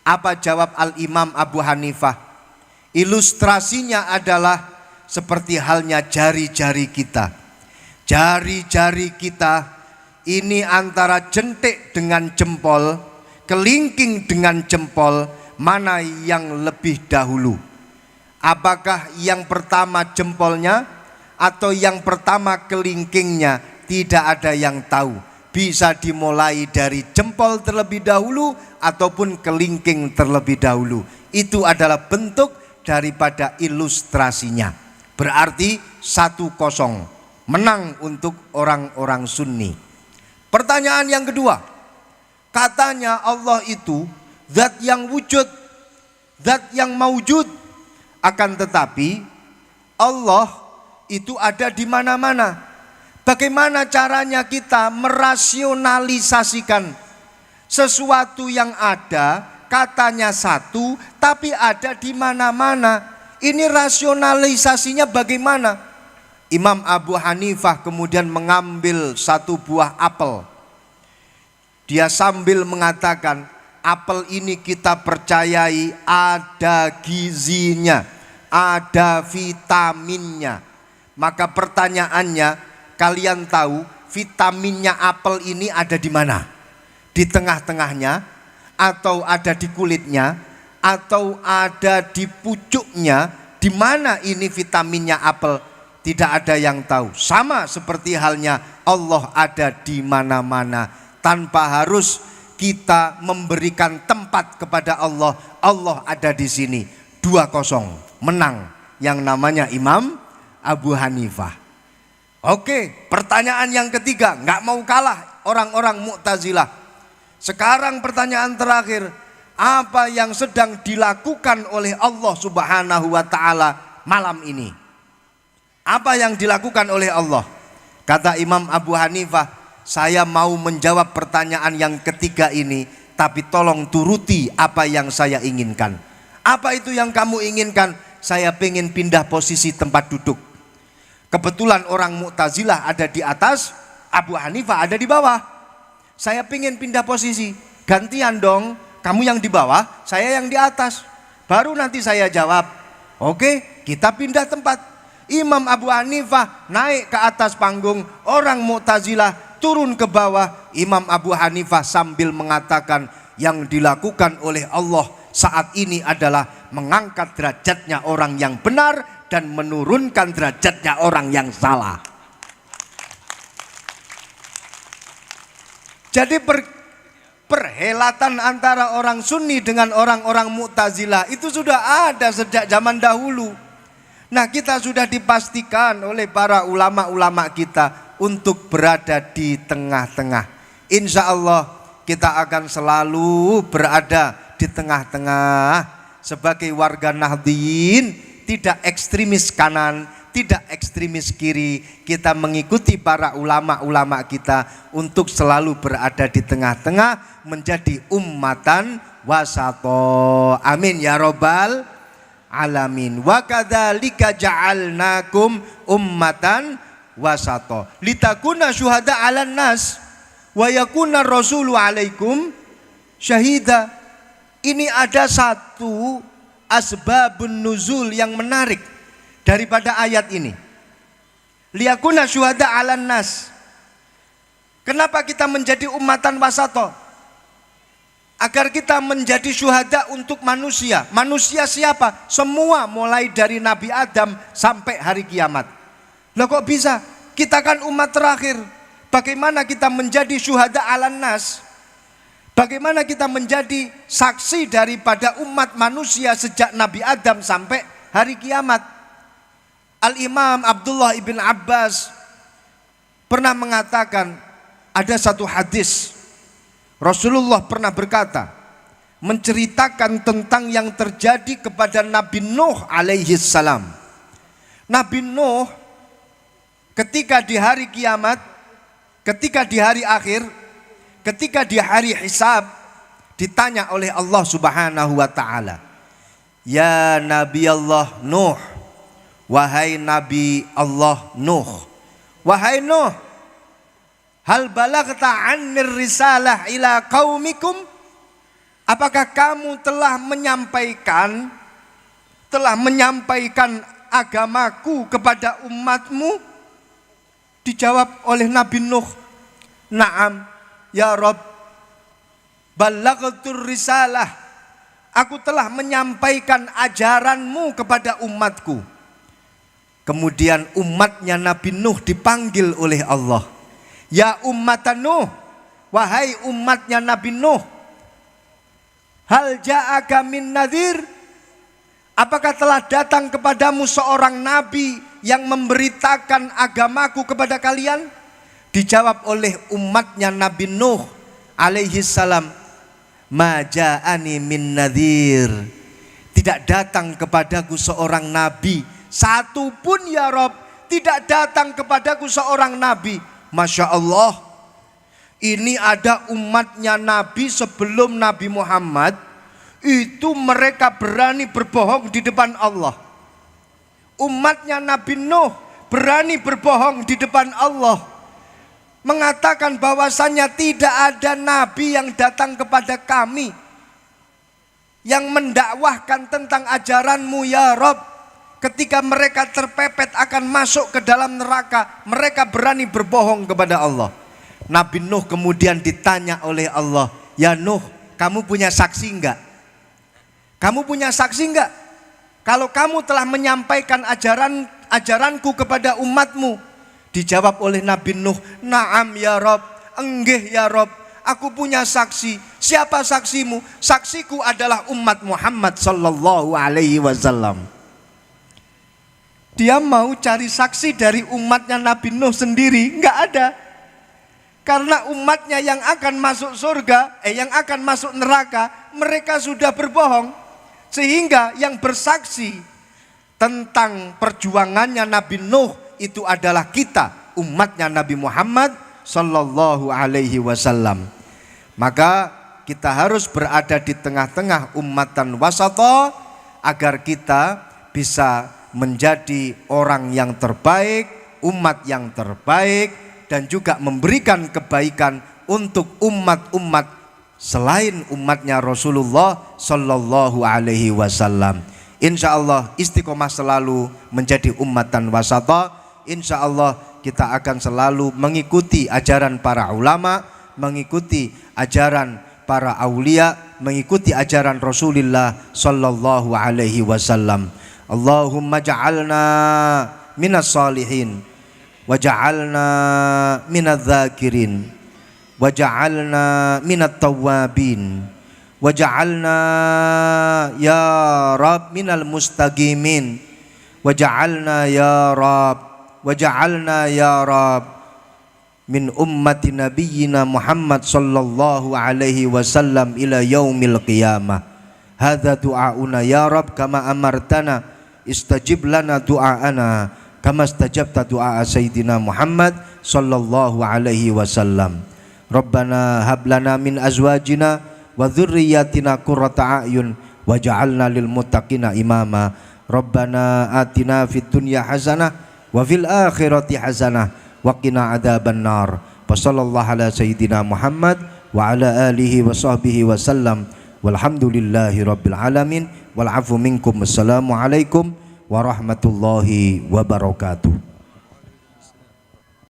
Speaker 2: Apa jawab Al-Imam Abu Hanifah? Ilustrasinya adalah seperti halnya jari-jari kita. Jari-jari kita ini antara jentik dengan jempol, kelingking dengan jempol, mana yang lebih dahulu? Apakah yang pertama jempolnya atau yang pertama kelingkingnya? Tidak ada yang tahu. Bisa dimulai dari jempol terlebih dahulu ataupun kelingking terlebih dahulu. Itu adalah bentuk daripada ilustrasinya. Berarti 1-0 menang untuk orang-orang Sunni. Pertanyaan yang kedua, katanya Allah itu zat yang wujud, zat yang maujud. Akan tetapi Allah itu ada di mana-mana. Bagaimana caranya kita merasionalisasikan sesuatu yang ada, katanya satu, tapi ada di mana-mana? Ini rasionalisasinya bagaimana? Imam Abu Hanifah kemudian mengambil satu buah apel. Dia sambil mengatakan, apel ini kita percayai ada gizinya, ada vitaminnya. Maka pertanyaannya, kalian tahu vitaminnya apel ini ada di mana? Di tengah-tengahnya, atau ada di kulitnya, atau ada di pucuknya? Di mana ini vitaminnya apel? Tidak ada yang tahu. Sama seperti halnya Allah ada di mana-mana. Tanpa harus kita memberikan tempat kepada Allah. Allah ada di sini. 2-0 menang yang namanya Imam Abu Hanifah. Oke, pertanyaan yang ketiga, nggak mau kalah orang-orang Mu'tazilah. Sekarang pertanyaan terakhir, apa yang sedang dilakukan oleh Allah Subhanahu wa taala malam ini? Apa yang dilakukan oleh Allah? Kata Imam Abu Hanifah, saya mau menjawab pertanyaan yang ketiga ini, tapi tolong turuti apa yang saya inginkan. Apa itu yang kamu inginkan? Saya pengen pindah posisi tempat duduk. Kebetulan orang Mu'tazilah ada di atas, Abu Hanifah ada di bawah. Saya pengen pindah posisi. Gantian dong, kamu yang di bawah, saya yang di atas. Baru nanti saya jawab. Oke, kita pindah tempat. Imam Abu Hanifah naik ke atas panggung, orang Mu'tazilah turun ke bawah. Imam Abu Hanifah sambil mengatakan, yang dilakukan oleh Allah saat ini adalah mengangkat derajatnya orang yang benar dan menurunkan derajatnya orang yang salah. Jadi perhelatan antara orang Sunni dengan orang-orang Mu'tazilah itu sudah ada sejak zaman dahulu. Nah, kita sudah dipastikan oleh para ulama-ulama kita untuk berada di tengah-tengah. Insya Allah kita akan selalu berada di tengah-tengah. Sebagai warga Nahdliyin, tidak ekstremis kanan, tidak ekstremis kiri. Kita mengikuti para ulama-ulama kita untuk selalu berada di tengah-tengah, menjadi ummatan wasato. Amin ya robbal alamin. Wa kadzalika ja'alnakum ummatan wasato litakuna syuhada 'alan nas wa yakuna rasulu 'alaikum syahida. Ini ada satu asbabun nuzul yang menarik daripada ayat ini. Liyakuna syuhada 'alan nas. Kenapa kita menjadi ummatan wasato? Agar kita menjadi syuhada untuk manusia. Manusia siapa? Semua, mulai dari Nabi Adam sampai hari kiamat. Loh kok bisa? Kita kan umat terakhir. Bagaimana kita menjadi syuhada 'alan nas? Bagaimana kita menjadi saksi daripada umat manusia sejak Nabi Adam sampai hari kiamat. Al-Imam Abdullah ibn Abbas pernah mengatakan, ada satu hadis Rasulullah pernah berkata, menceritakan tentang yang terjadi kepada Nabi Nuh alaihi salam. Nabi Nuh ketika di hari kiamat, ketika di hari akhir, ketika di hari hisab, ditanya oleh Allah Subhanahu wa taala, "Ya Nabi Allah Nuh, wahai Nabi Allah Nuh, wahai Nuh, hal balaghta 'annir risalah ila qaumikum?" Apakah kamu telah menyampaikan agamaku kepada umatmu? Dijawab oleh Nabi Nuh, "Na'am ya Rabb, ballaghtur risalah." Aku telah menyampaikan ajaranmu kepada umatku. Kemudian umatnya Nabi Nuh dipanggil oleh Allah. Ya ummatan Nuh, wahai umatnya Nabi Nuh, hal ja'aka min nadhir? Apakah telah datang kepadamu seorang nabi yang memberitakan agamaku kepada kalian? Dijawab oleh umatnya Nabi Nuh alaihi salam, ma ja'ani min nadhir. Tidak datang kepadaku seorang nabi satu pun ya Rob, tidak datang kepadaku seorang nabi. Masya Allah, ini ada umatnya Nabi sebelum Nabi Muhammad, itu mereka berani berbohong di depan Allah. Umatnya Nabi Nuh berani berbohong di depan Allah, mengatakan bahwasannya tidak ada nabi yang datang kepada kami yang mendakwahkan tentang ajaranmu ya Rob. Ketika mereka terpepet akan masuk ke dalam neraka, mereka berani berbohong kepada Allah. Nabi Nuh kemudian ditanya oleh Allah, ya Nuh, kamu punya saksi enggak? Kamu punya saksi enggak? Kalau kamu telah menyampaikan ajaranku kepada umatmu. Dijawab oleh Nabi Nuh, na'am ya Rob, enggih ya Rob, aku punya saksi. Siapa saksimu? Saksiku adalah umat Muhammad sallallahu alaihi wasallam. Dia mau cari saksi dari umatnya Nabi Nuh sendiri, enggak ada. Karena umatnya yang akan masuk surga, yang akan masuk neraka, mereka sudah berbohong. Sehingga yang bersaksi tentang perjuangannya Nabi Nuh itu adalah kita, umatnya Nabi Muhammad sallallahu alaihi wasallam. Maka kita harus berada di tengah-tengah ummatan wasata agar kita bisa menjadi orang yang terbaik, umat yang terbaik, dan juga memberikan kebaikan untuk umat-umat selain umatnya Rasulullah sallallahu alaihi wasallam. Insya Allah istiqomah selalu menjadi ummatan wasata. Insya Allah kita akan selalu mengikuti ajaran para ulama, mengikuti ajaran para aulia, mengikuti ajaran Rasulullah sallallahu alaihi wasallam. Allahumma ja'alna minas salihin waj'alna minadz dzakirin waj'alna minat tawwabin waj'alna ya Rabb minal mustaqimin waj'alna ya Rabb waj'alna ya Rabb min ummati nabiyyina Muhammad sallallahu alaihi wasallam ila yaumil qiyamah. Hadza du'auna ya Rabb kama amartana istajib lana du'aana kama istajabta du'a sayyidina Muhammad sallallahu alaihi wasallam. Rabbana hab lana min azwajina wa dzurriyyatina qurrata a'yun waj'alna lil muttaqina imama. Rabbana atina fid dunya hasanah wa fil akhirati hasanah wa qina adzabannar. Wa sallallahu ala sayyidina Muhammad wa ala alihi wa sahbihi wa sallam. Walhamdulillahi rabbil alamin. Wal afu minkum. Assalamualaikum warahmatullahi wabarakatuh.